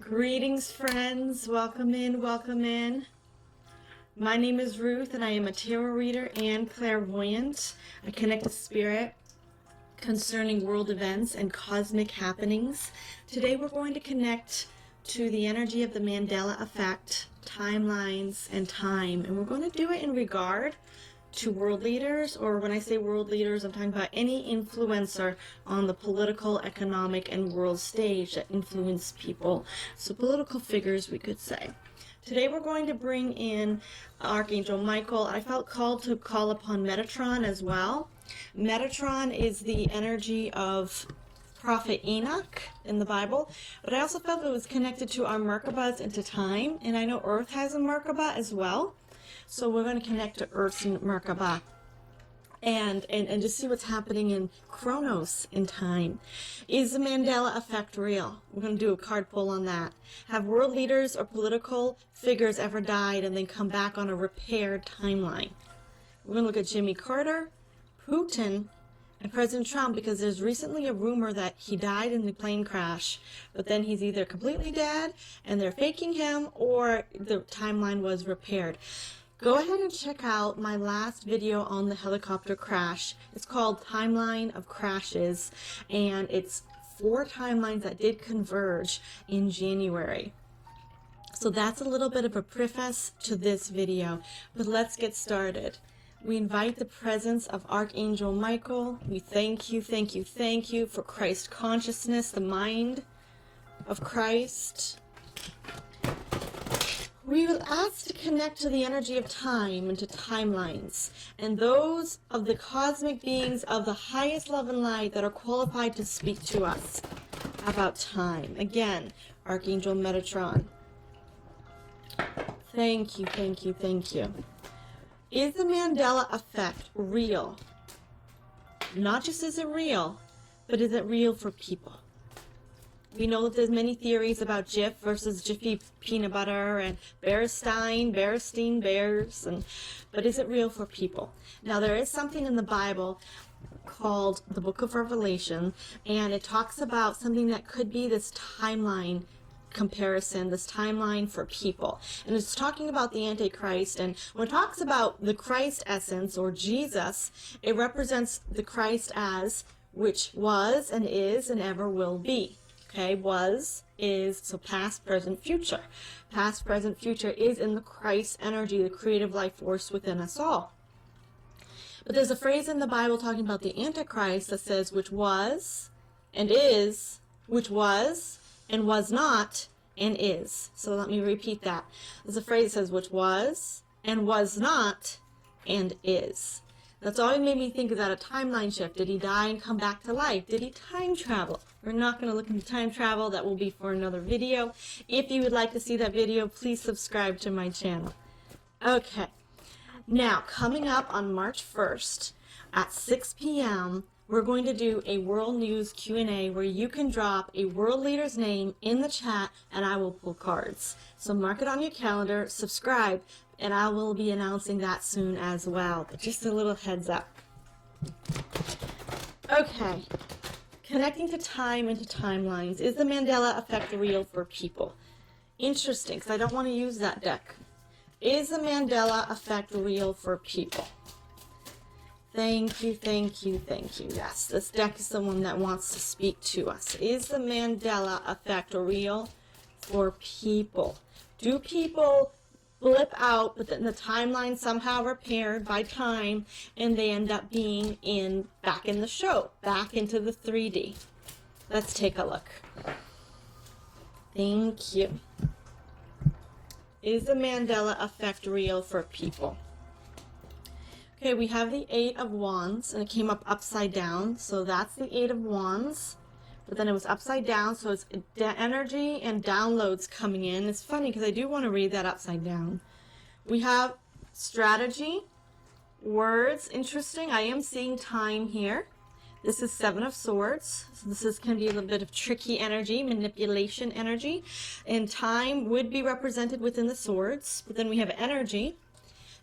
Greetings, friends. Welcome in, welcome in. My name is Ruth, and I am a tarot reader and clairvoyant. I connect to spirit concerning world events and cosmic happenings. Today we're going to connect to the energy of the Mandela effect, timelines, and time. And we're going to do it in regard to world leaders, or when I say world leaders, I'm talking about any influencer on the political, economic, and world stage that influence people. So political figures, we could say. Today we're going to bring in Archangel Michael. I felt called to call upon Metatron as well. Metatron is the energy of Prophet Enoch in the Bible, but I also felt it was connected to our Merkabahs into time, and I know Earth has a Merkabah as well. So we're going to connect to Earth's Merkabah and just see what's happening in Chronos in time. Is the Mandela effect real? We're going to do a card pull on that. Have world leaders or political figures ever died and then come back on a repaired timeline? We're going to look at Jimmy Carter, Putin, and President Trump, because there's recently a rumor that he died in the plane crash, but then he's either completely dead and they're faking him, or the timeline was repaired. Go ahead and check out my last video on the helicopter crash. It's called Timeline of Crashes, and it's 4 timelines that did converge in January. So that's a little bit of a preface to this video, but let's get started. We invite the presence of Archangel Michael. We thank you for Christ consciousness, the mind of Christ. We will ask to connect to the energy of time and to timelines, and those of the cosmic beings of the highest love and light that are qualified to speak to us about time. Again, Archangel Metatron. Thank you. Is the Mandela effect real? Not just is it real, but is it real for people? We know that there's many theories about Jif versus Jiffy peanut butter and Bearstein bears, but is it real for people? Now, there is something in the Bible called the Book of Revelation, and it talks about something that could be this timeline comparison, this timeline for people. And it's talking about the Antichrist, and when it talks about the Christ essence, or Jesus, it represents the Christ as which was and is and ever will be. Okay, was, is, so past, present, future. Past, present, future is in the Christ energy, the creative life force within us all. But there's a phrase in the Bible talking about the Antichrist that says, which was and is, which was and was not and is. So let me repeat that. There's a phrase that says, which was and was not and is. That's all made me think, is that a timeline shift? Did he die and come back to life? Did he time travel? We're not going to look into time travel. That will be for another video. If you would like to see that video, please subscribe to my channel. Okay. Now, coming up on March 1st at 6 p.m., we're going to do a World News Q&A where you can drop a world leader's name in the chat and I will pull cards. So mark it on your calendar, subscribe, and I will be announcing that soon as well. But just a little heads up. Okay. Connecting to time and to timelines. Is the Mandela effect real for people? Interesting, because I don't want to use that deck. Is the Mandela effect real for people? Thank you. Yes, this deck is the one that wants to speak to us. Is the Mandela effect real for people? Do people blip out, but then the timeline somehow repaired by time, and they end up being back in the show, back into the 3D? Let's take a look. Thank you. Is the Mandela effect real for people? Okay, we have the 8 of Wands, and it came up upside down, so that's the 8 of Wands. But then it was upside down, so it's energy and downloads coming in. It's funny because I do want to read that upside down. We have strategy, words, interesting. I am seeing time here. This is 7 of Swords, so this can be a little bit of tricky energy, manipulation energy. And time would be represented within the swords. But then we have energy,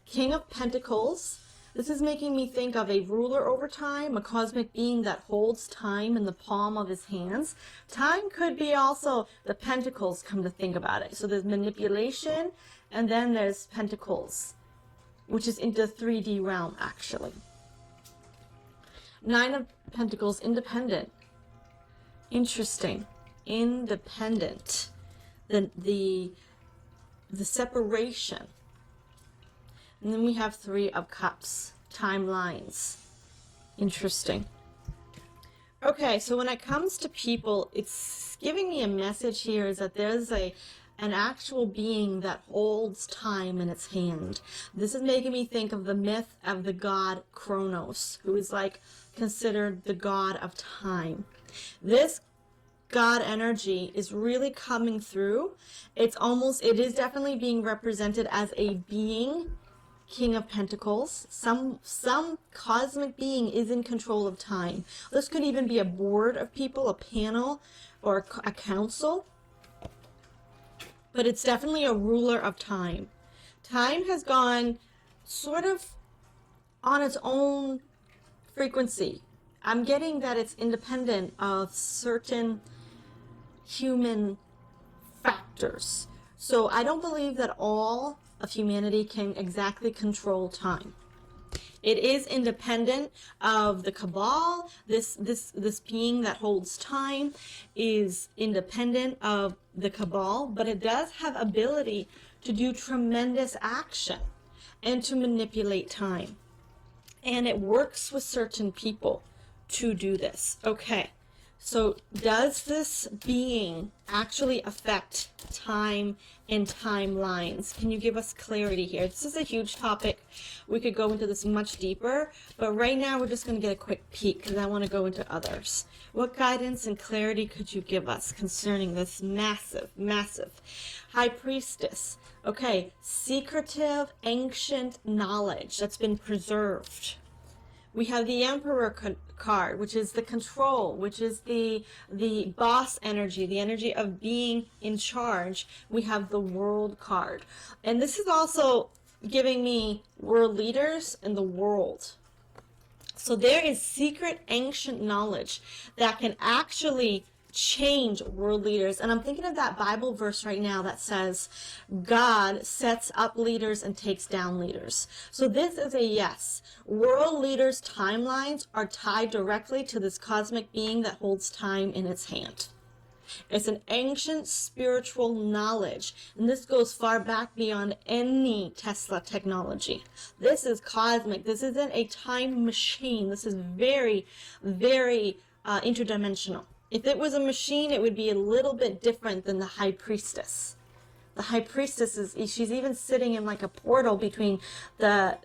King of Pentacles, This is making me think of a ruler over time, a cosmic being that holds time in the palm of his hands. Time could be also the pentacles, come to think about it. So there's manipulation, and then there's pentacles, which is into the 3D realm, actually. Nine of Pentacles, independent. Interesting. Independent. The separation. And then we have Three of Cups, timelines. Interesting. Okay, so when it comes to people, it's giving me a message here is that there's an actual being that holds time in its hand. This is making me think of the myth of the god Kronos, who is like considered the god of time. This God energy is really coming through. It is definitely being represented as a being, King of Pentacles. Some cosmic being is in control of time. This could even be a board of people, a panel, or a council. But it's definitely a ruler of time. Time has gone sort of on its own frequency. I'm getting that it's independent of certain human factors. So I don't believe that all of humanity can exactly control time. It is independent of the cabal. This being that holds time is independent of the cabal, but it does have ability to do tremendous action and to manipulate time. And it works with certain people to do this. Okay, so does this being actually affect time and timelines? Can you give us clarity here? This is a huge topic. We could go into this much deeper, but right now we're just going to get a quick peek because I want to go into others. What guidance and clarity could you give us concerning this massive, massive High Priestess? Okay, secretive, ancient knowledge that's been preserved. We have the Emperor card, which is the control, which is the boss energy, the energy of being in charge. We have the World card. And this is also giving me world leaders in the world. So there is secret ancient knowledge that can actually change world leaders. And I'm thinking of that Bible verse right now that says God sets up leaders and takes down leaders. So this is a yes. World leaders' timelines are tied directly to this cosmic being that holds time in its hand. It's an ancient spiritual knowledge, and this goes far back beyond any Tesla technology. This is cosmic. This isn't a time machine. This is very, very interdimensional. If it was a machine, it would be a little bit different than the High Priestess. The High Priestess she's even sitting in like a portal between the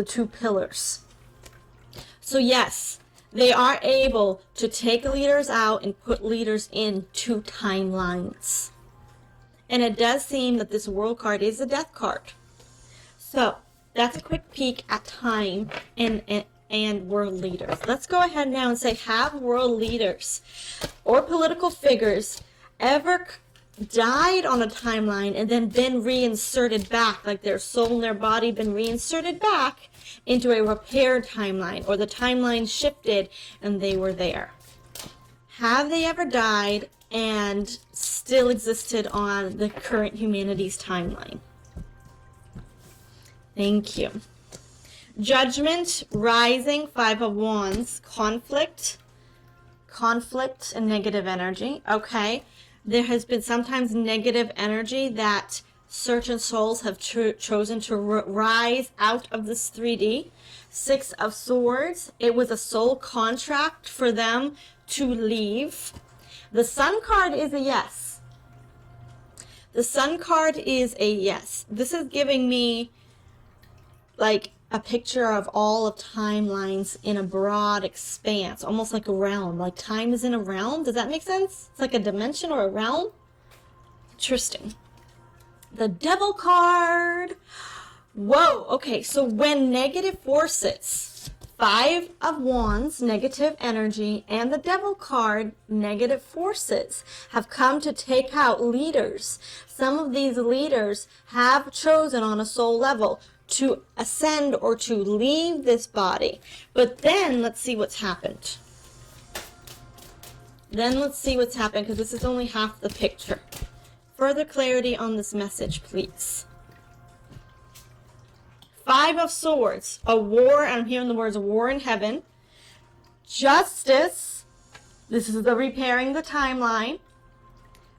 two pillars. So yes, they are able to take leaders out and put leaders into timelines. And it does seem that this World card is a death card. So that's a quick peek at time and world leaders. Let's go ahead now and say, have world leaders or political figures ever died on a timeline and then been reinserted back, like their soul and their body been reinserted back into a repaired timeline, or the timeline shifted and they were there? Have they ever died and still existed on the current humanity's timeline? Thank you. Judgment, rising, Five of Wands, conflict and negative energy. Okay, there has been sometimes negative energy that certain souls have chosen to rise out of this 3D. Six of Swords, it was a soul contract for them to leave. The Sun card is a yes. The Sun card is a yes. This is giving me like a picture of all of timelines in a broad expanse, almost like a realm. Like time is in a realm. Does that make sense? It's like a dimension or a realm. Interesting. The Devil card. Whoa. Okay, so when negative forces, Five of Wands, negative energy, and the Devil card, negative forces, have come to take out leaders. Some of these leaders have chosen on a soul level to ascend or to leave this body. But then let's see what's happened. Because this is only half the picture. Further clarity on this message, please. 5 of Swords, a war, and I'm hearing the words war in heaven. Justice, this is the repairing the timeline.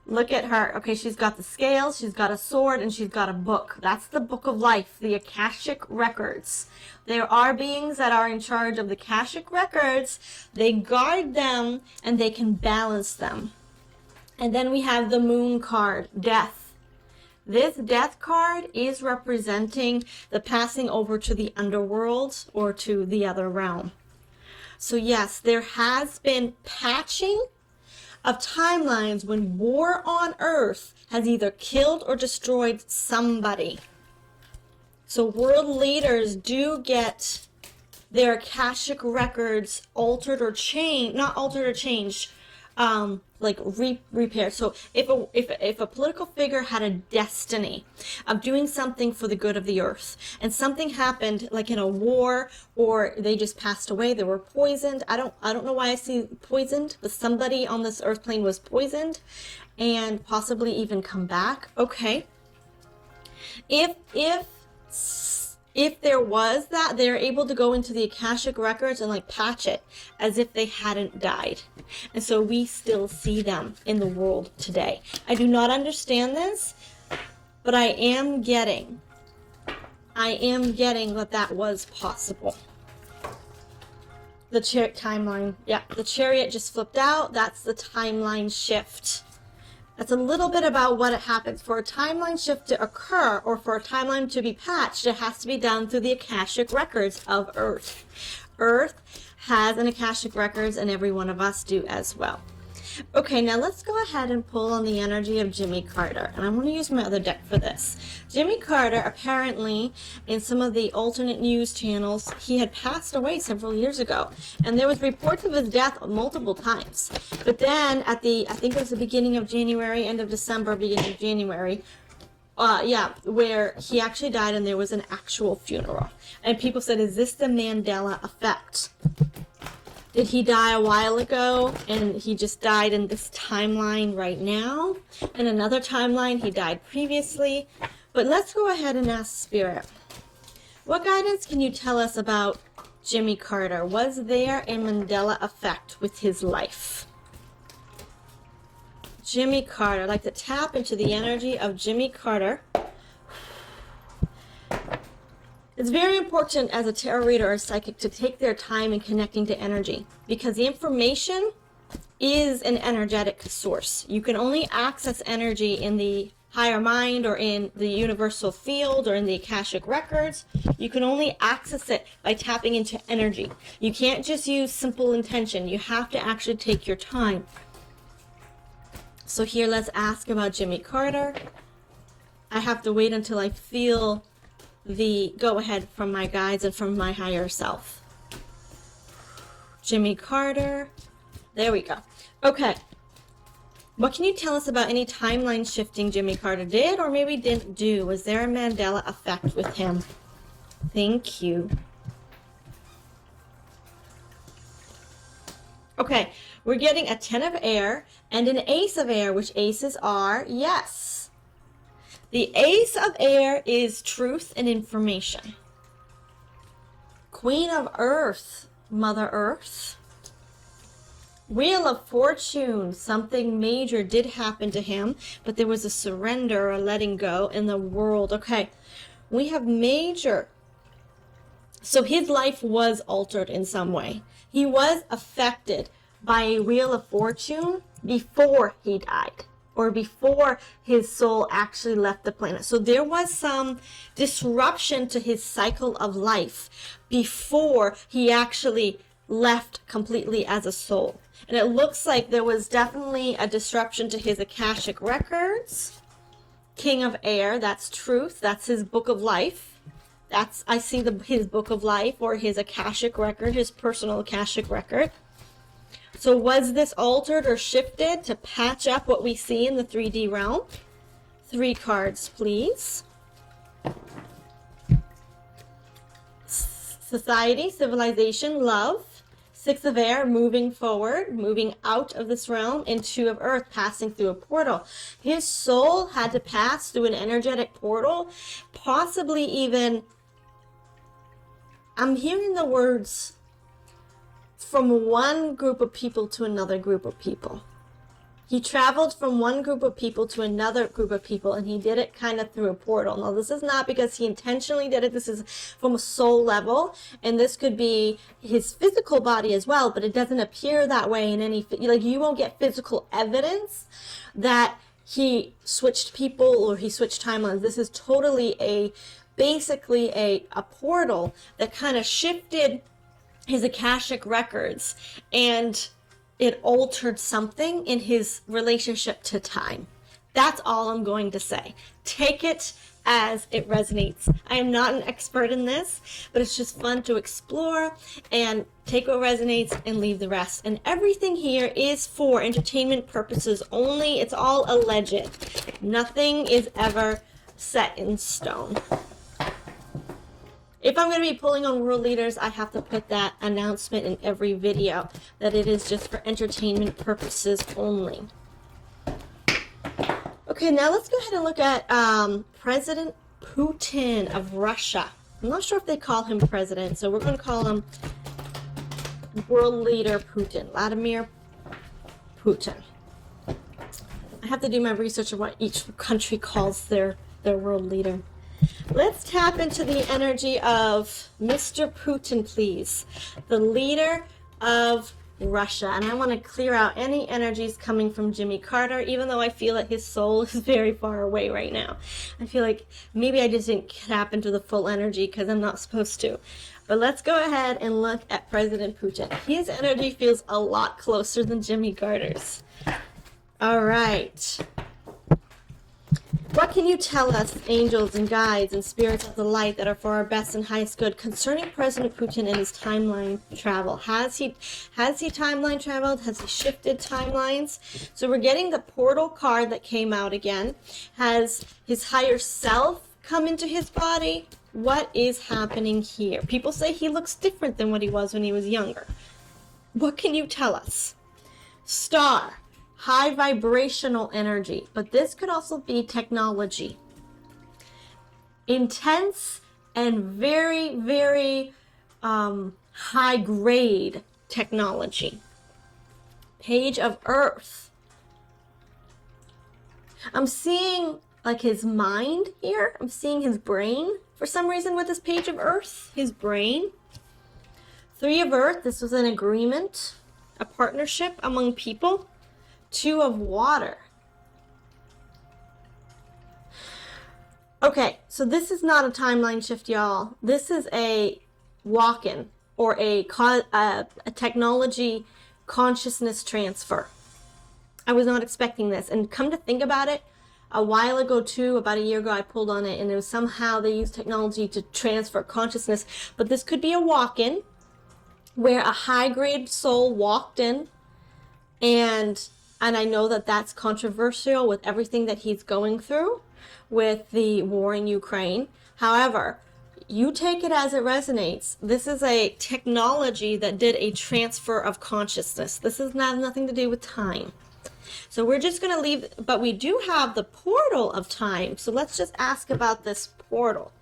Look at her. Okay, she's got the scales, she's got a sword, and she's got a book. That's the book of life, the Akashic records. There are beings that are in charge of the Akashic records. They guard them, and they can balance them. And then we have the moon card, death. This death card is representing the passing over to the underworld or to the other realm. So yes, there has been patching of timelines when war on Earth has either killed or destroyed somebody. So world leaders do get their Akashic records altered or changed, not altered or changed, repaired. So if a political figure had a destiny of doing something for the good of the earth, and something happened, like in a war, or they just passed away, they were poisoned. I don't know why I see poisoned, but somebody on this earth plane was poisoned, and possibly even come back. Okay. If there was that, they're able to go into the Akashic records and like patch it as if they hadn't died. And so we still see them in the world today. I do not understand this, but I am getting that that was possible. The chariot timeline. Yeah, the chariot just flipped out. That's the timeline shift. That's a little bit about what happens. For a timeline shift to occur, or for a timeline to be patched, it has to be done through the Akashic records of Earth. Earth has an Akashic records, and every one of us do as well. Okay, now let's go ahead and pull on the energy of Jimmy Carter. And I want to use my other deck for this. Jimmy Carter, apparently, in some of the alternate news channels, he had passed away several years ago. And there was reports of his death multiple times. But then at I think it was the beginning of January, end of December, beginning of January, where he actually died and there was an actual funeral. And people said, is this the Mandela effect? Did he die a while ago and he just died in this timeline right now? In another timeline, he died previously. But let's go ahead and ask Spirit. What guidance can you tell us about Jimmy Carter? Was there a Mandela effect with his life? Jimmy Carter. I'd like to tap into the energy of Jimmy Carter. It's very important as a tarot reader or a psychic to take their time in connecting to energy, because the information is an energetic source. You can only access energy in the higher mind or in the universal field or in the Akashic records. You can only access it by tapping into energy. You can't just use simple intention. You have to actually take your time. So here, let's ask about Jimmy Carter. I have to wait until I feel the go-ahead from my guides and from my higher self. Jimmy Carter. There we go. Okay. What can you tell us about any timeline shifting Jimmy Carter did or maybe didn't do? Was there a Mandela effect with him? Thank you. Okay. We're getting a 10 of air and an ace of air, which aces are, yes. The ace of air is truth and information. Queen of earth, Mother Earth. Wheel of fortune, something major did happen to him, but there was a surrender, a letting go in the world. Okay, we have major. So his life was altered in some way. He was affected by a wheel of fortune before he died, or before his soul actually left the planet. So there was some disruption to his cycle of life before he actually left completely as a soul. And it looks like there was definitely a disruption to his Akashic records. King of Air, that's truth. That's his book of life. I see his book of life, or his Akashic record, his personal Akashic record. So was this altered or shifted to patch up what we see in the 3D realm? 3 cards, please. society, civilization, love. 6 of air, moving forward, moving out of this realm, and 2 of earth, passing through a portal. His soul had to pass through an energetic portal, possibly even, I'm hearing the words, from one group of people to another group of people. He traveled from one group of people to another group of people, and he did it kind of through a portal. Now, this is not because he intentionally did it. This is from a soul level, and this could be his physical body as well, but it doesn't appear that way in any, like, you won't get physical evidence that he switched people or he switched timelines. This is totally basically a portal that kind of shifted his Akashic records, and it altered something in his relationship to time. That's all I'm going to say. Take it as it resonates. I am not an expert in this, but it's just fun to explore and take what resonates and leave the rest. And everything here is for entertainment purposes only. It's all alleged. Nothing is ever set in stone. If I'm going to be pulling on world leaders, I have to put that announcement in every video, that it is just for entertainment purposes only. Okay, now let's go ahead and look at President Putin of Russia. I'm not sure if they call him president, so we're going to call him world leader Putin, Vladimir Putin. I have to do my research on what each country calls their world leader. Let's tap into the energy of Mr. Putin, please, the leader of Russia. And I want to clear out any energies coming from Jimmy Carter, even though I feel that his soul is very far away right now. I feel like maybe I just didn't tap into the full energy because I'm not supposed to. But let's go ahead and look at President Putin. His energy feels a lot closer than Jimmy Carter's. All right. What can you tell us, angels and guides and spirits of the light, that are for our best and highest good concerning President Putin and his timeline travel? Has he timeline traveled? Has he shifted timelines? So we're getting the portal card that came out again. Has his higher self come into his body? What is happening here? People say he looks different than what he was when he was younger. What can you tell us? Star. High vibrational energy, but this could also be technology. Intense and very, very high grade technology. Page of Earth. I'm seeing like his mind here. I'm seeing his brain for some reason with this Page of Earth, his brain. 3 of Earth, this was an agreement, a partnership among people. 2 of water. Okay, so this is not a timeline shift, y'all. This is a walk-in or a technology consciousness transfer. I was not expecting this. And come to think about it, a while ago too, about a year ago, I pulled on it, and it was somehow they used technology to transfer consciousness. But this could be a walk-in where a high-grade soul walked in, and I know that that's controversial with everything that he's going through with the war in Ukraine. However, you take it as it resonates. This is a technology that did a transfer of consciousness. This is nothing to do with time. So we're just going to leave, but we do have the portal of time. So let's just ask about this portal.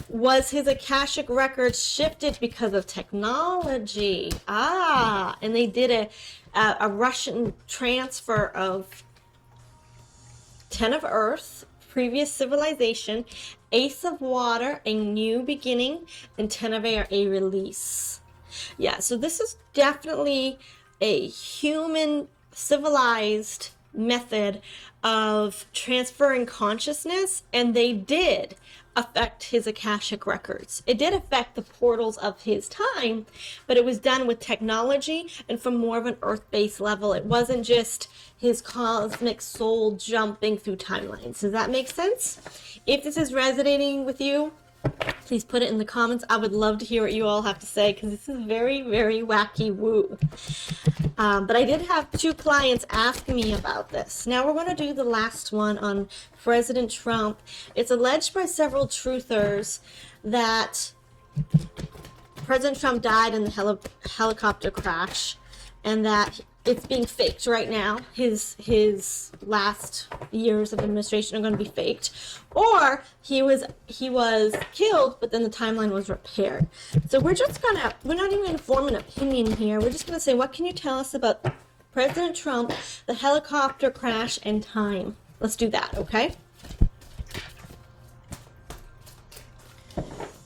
Was his Akashic records shifted because of technology? And they did a Russian transfer of 10 of Earth, previous civilization, Ace of Water, a new beginning, and 10 of Air, a release. Yeah, so this is definitely a human civilized method of transferring consciousness, and they did affect his Akashic records. It did affect the portals of his time, but it was done with technology and from more of an earth-based level. It wasn't just his cosmic soul jumping through timelines. Does that make sense? If this is resonating with you, please put it in the comments. I would love to hear what you all have to say, because this is very, very wacky woo. But I did have 2 clients ask me about this. Now we're going to do the last one on President Trump. It's alleged by several truthers that President Trump died in the helicopter crash, and that it's being faked right now. His last years of administration are going to be faked, or he was killed, but then the timeline was repaired. So we're not even going to form an opinion here. We're just going to say, what can you tell us about President Trump, the helicopter crash, and time? Let's do that, okay?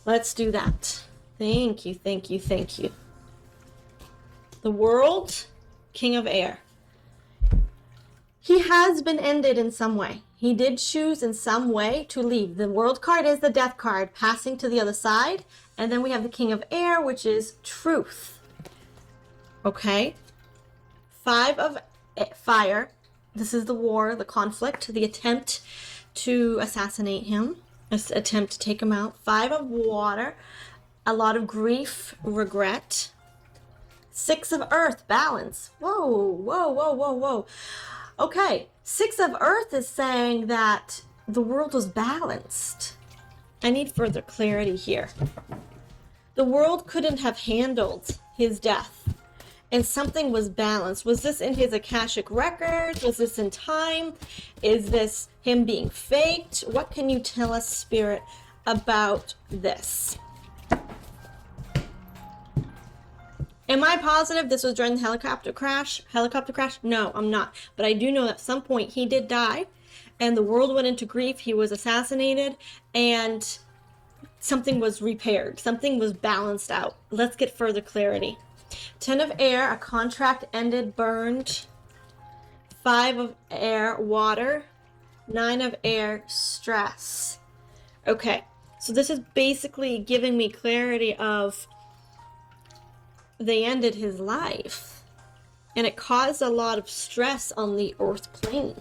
Let's do that. Thank you, thank you, thank you. The world, king of air. He has been ended in some way. He did choose in some way to leave. The world card is the death card, passing to the other side. And then we have the king of air, which is truth. Okay? 5 of fire. This is the war, the conflict, the attempt to assassinate him, attempt to take him out. 5 of water, a lot of grief, regret. 6 of earth, balance. Whoa, whoa, whoa, whoa, whoa. Okay, 6 of earth is saying that the world was balanced. I need further clarity here. The world couldn't have handled his death, and something was balanced. Was this in his Akashic records? Was this in time? Is this him being faked? What can you tell us, Spirit, about this? Am I positive this was during the helicopter crash? No, I'm not. But I do know at some point he did die, and the world went into grief. He was assassinated, and something was repaired. Something was balanced out. Let's get further clarity. 10 of air, a contract ended, burned. 5 of air, water. 9 of air, stress. Okay, so this is basically giving me clarity of they ended his life, and it caused a lot of stress on the earth plane.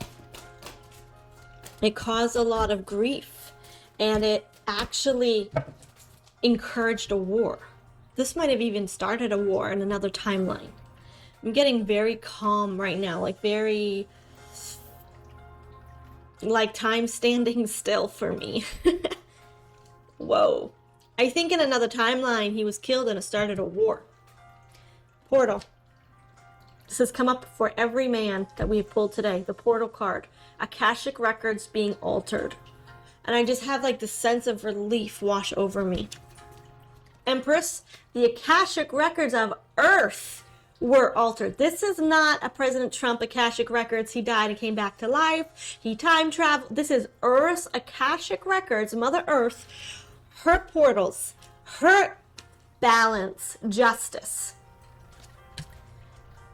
It caused a lot of grief, and it actually encouraged a war. This might have even started a war in another timeline. I'm getting very calm right now, like time standing still for me. Whoa. I think in another timeline he was killed and it started a war. Portal. This has come up for every man that we've pulled today. The portal card. Akashic records being altered. And I just have like this sense of relief wash over me. Empress. The Akashic records of Earth were altered. This is not a President Trump Akashic records. He died and came back to life. He time traveled. This is Earth's Akashic records. Mother Earth. Her portals. Her balance. Justice.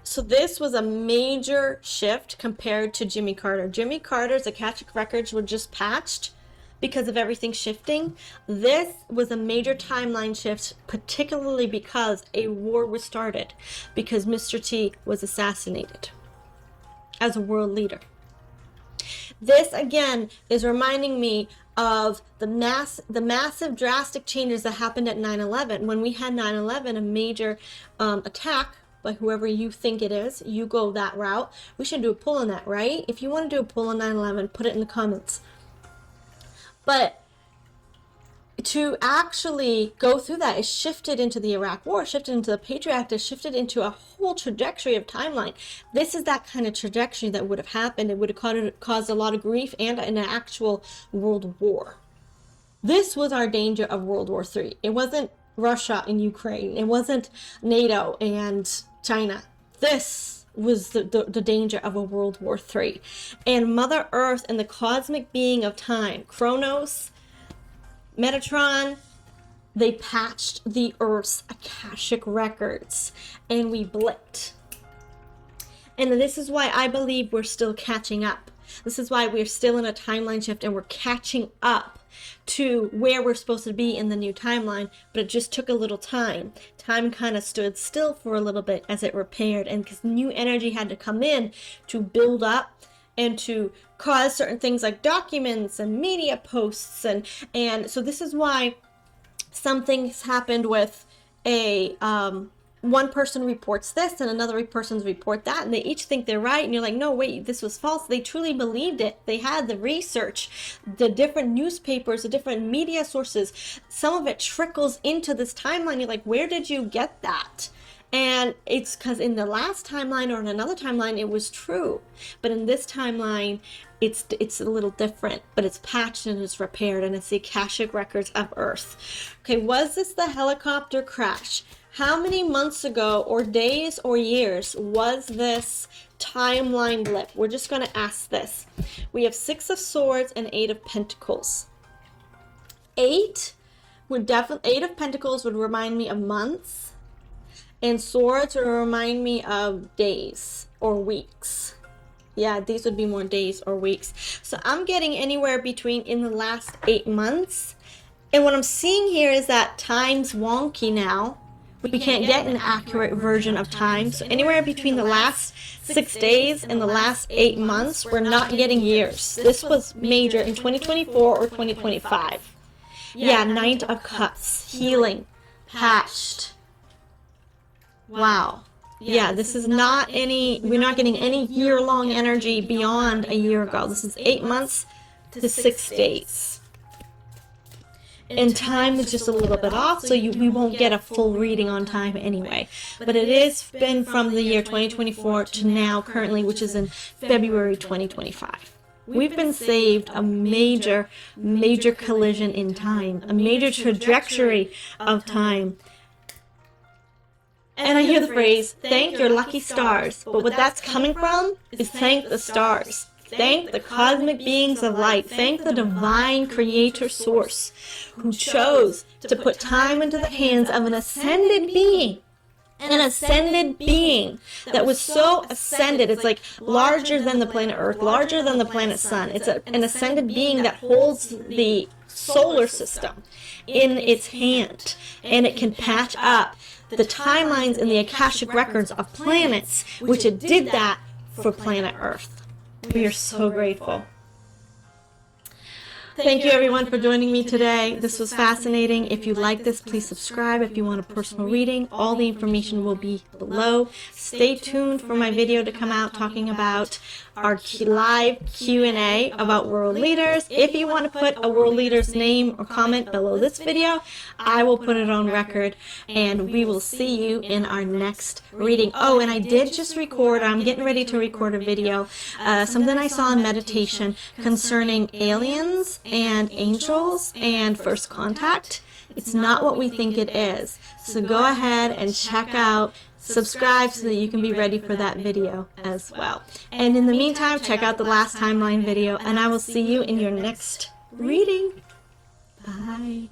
So this was a major shift compared to Jimmy Carter. Jimmy Carter's Akashic records were just patched because of everything shifting. This was a major timeline shift, particularly because a war was started, because Mr. T was assassinated as a world leader. This again is reminding me of the massive drastic changes that happened at 9/11. When we had 9/11, a major attack by whoever you think it is, you go that route. We should do a poll on that, right? If you want to do a poll on 9/11, put it in the comments. But to actually go through that, it shifted into the Iraq War, shifted into the Patriot Act, it shifted into a whole trajectory of timeline. This is that kind of trajectory that would have happened. It would have caused a lot of grief and an actual world war. This was our danger of World War III. It wasn't Russia and Ukraine. It wasn't NATO and China. This was the danger of a World War III. And Mother Earth and the cosmic being of time, Kronos, Metatron, they patched the Earth's Akashic records, and we blipped. And this is why I believe we're still catching up. This is why we're still in a timeline shift, and we're catching up to where we're supposed to be in the new timeline, but it just took a little time. Time kind of stood still for a little bit as it repaired, and because new energy had to come in to build up and to cause certain things like documents and media posts, and so this is why some things happened with a one person reports this and another person's report that, and they each think they're right, and you're like, no, wait, this was false. They truly believed it. They had the research, the different newspapers, the different media sources. Some of it trickles into this timeline. You're like, where did you get that? And it's because in the last timeline or in another timeline, it was true. But in this timeline, it's a little different, but it's patched and it's repaired, and it's the Akashic records of Earth. Okay, was this the helicopter crash? How many months ago, or days, or years was this timeline blip? We're just going to ask this. We have 6 of Swords and 8 of Pentacles. 8 of Pentacles would remind me of months, and Swords would remind me of days or weeks. Yeah, these would be more days or weeks. So I'm getting anywhere between in the last 8 months. And what I'm seeing here is that time's wonky now. We can't get an accurate version of time. So anywhere between the last 6 days and the last 8 months, we're not getting years. This was major in 2024 or 2025. Yeah, 9 of Cups, healing, patched. Wow. Yeah, this is not we're not getting any year-long energy beyond a year ago. This is 8 months to 6 days. And time is just a little bit off, so we won't get a full reading on time anyway. But it has been from the year 2024 to now, currently, which is in February 2025. We've been saved a major, major collision in time, a major trajectory of time. And I hear the phrase, thank your lucky stars. But what that's coming from is thank the stars. Thank the cosmic beings of light. Thank the divine creator source who chose to put time into the hands of an ascended being. An ascended being that was so ascended. It's like larger than the planet Earth, larger than the planet Sun. It's an ascended being that holds the solar system in its hand. And it can patch up the timelines in the Akashic records of planets, which it did that for planet Earth. We are so grateful. Thank you everyone for joining me today. This was fascinating. If you like this, please subscribe. If you want a personal reading, all the information will be below. Stay tuned for my video to come out talking about our live Q&A about world leaders. If you want to put a world leader's name or comment below this video, I will put it on record, and we will see you in our next reading. Oh, and I did just record, I'm getting ready to record a video, something I saw in meditation concerning aliens and angels and first contact. It's not what we think it is. So go ahead and check out, subscribe so that you can be ready for that video as well. And in the meantime, check out the last timeline video, and I will see you in your next reading. Bye.